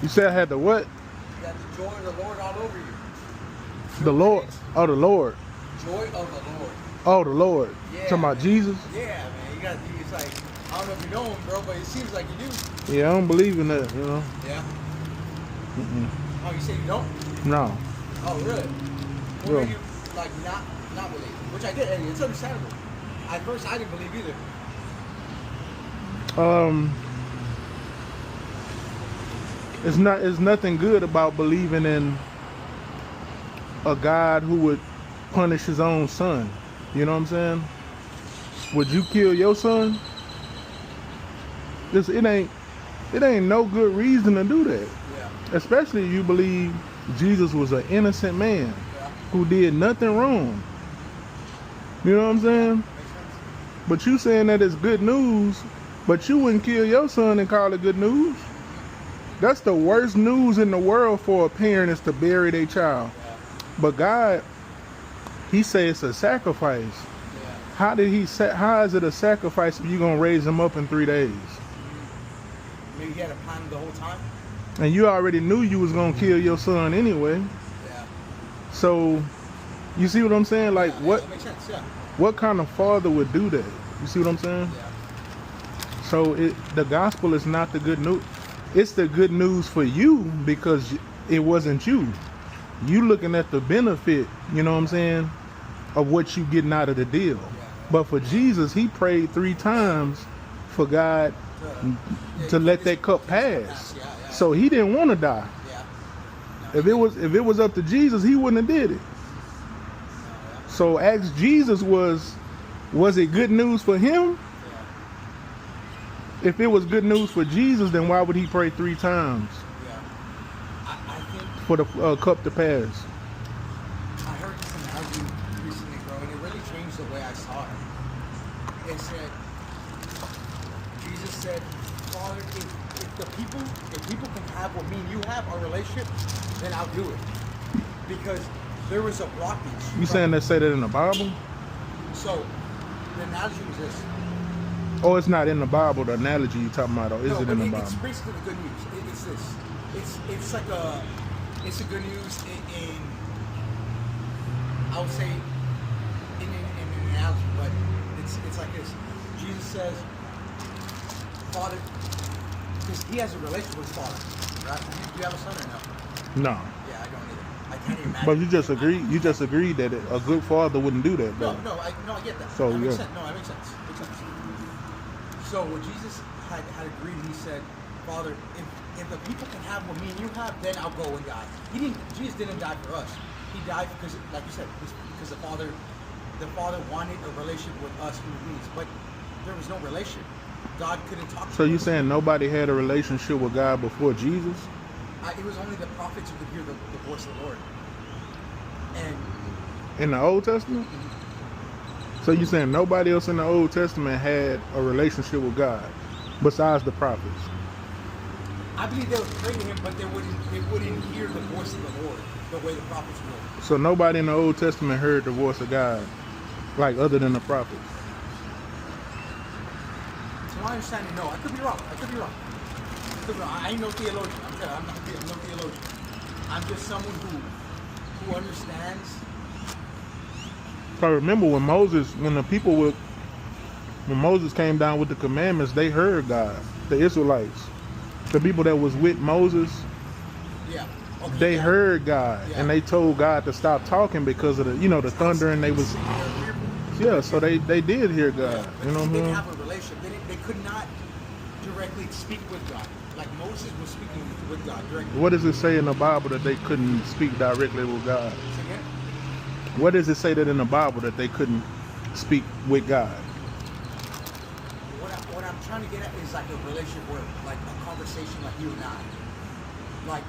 You said I had the what? You got the joy of the Lord all over you. The Lord. Oh, the Lord. Joy of the Lord. Oh, the Lord. Yeah, Talking about man. Jesus? Yeah, man. You got. It's like, I don't know if you know him, bro, but it seems like you do. Yeah, I don't believe in that, you know. Yeah. Mm-mm. Oh, you say you don't? No. Oh, really? What Yeah. made you like not believe? Which I get. It's understandable. At first, I didn't believe either. It's nothing good about believing in a God who would punish his own son. You know what I'm saying? Would you kill your son? It ain't no good reason to do that. Yeah. Especially if you believe Jesus was an innocent man Yeah. who did nothing wrong. You know what I'm saying? Makes sense. But you saying that it's good news, but you wouldn't kill your son and call it good news? That's the worst news in the world for a parent, is to bury their child. Yeah. But God, he says it's a sacrifice. Yeah. How is it a sacrifice if you're going to raise him up in 3 days? Maybe he had a plan the whole time. And you already knew you was going to kill your son anyway. Yeah. So, you see what I'm saying? Like, Yeah, what that makes sense. Yeah. what kind of father would do that? You see what I'm saying? Yeah. So, the gospel is not the good news. It's the good news for you because it wasn't you. You looking at the benefit, you know what I'm saying, of what you getting out of the deal. But for Jesus, he prayed 3 times for God to let that cup pass. Yeah. Yeah. So he didn't want to die. Yeah. If it was up to Jesus, he wouldn't have did it. So ask Jesus, was it good news for him? If it was good news for Jesus, then why would he pray 3 times Yeah. I think for the cup to pass? I heard this analogy recently, bro, and it really changed the way I saw it. It said, Jesus said, Father, if people can have what me and you have, our relationship, then I'll do it. Because there was a blockage. You saying they say that in the Bible? So, the analogy was this. Oh, it's not in the Bible, the analogy you talking about, or is No, it but in the it's Bible? basically the good news. It's this. It's like it's a good news in I would say in an analogy, but it's like this. Jesus says, Father, because he has a relationship with his Father, right? Do you have a son or no? No. Yeah, I don't either. I can't even imagine. But you just agreed that a good father wouldn't do that, though. No, I get that. So, that makes yeah. sense. No, that makes sense. Makes sense. So when Jesus had agreed, he said, Father, if the people can have what me and you have, then I'll go and die. Jesus didn't die for us. He died because, like you said, because the Father wanted a relationship with us human beings, but there was no relationship. God couldn't talk to us. So you saying nobody had a relationship with God before Jesus? It was only the prophets who could hear the voice of the Lord. And In the Old Testament? So you saying nobody else in the Old Testament had a relationship with God besides the prophets? I believe they would pray to him, but they wouldn't hear the voice of the Lord the way the prophets would. So nobody in the Old Testament heard the voice of God, like other than the prophets? To my understanding, no. I could be wrong. I ain't no theologian. I'm no theologian. I'm just someone who understands. I remember when Moses came down with the commandments, they heard God. The Israelites, the people that was with Moses, Yeah. Okay, they yeah. heard God, Yeah. and they told God to stop talking because of the thunder, and they was, so they did hear God. But You know what they I'm didn't saying? have a relationship. They could not directly speak with God. Like Moses was speaking with God directly. What does it say in the Bible that they couldn't speak directly with God? So again, What does it say that in the Bible that they couldn't speak with God? what I'm trying to get at is like a relationship where, like a conversation like you and I. Like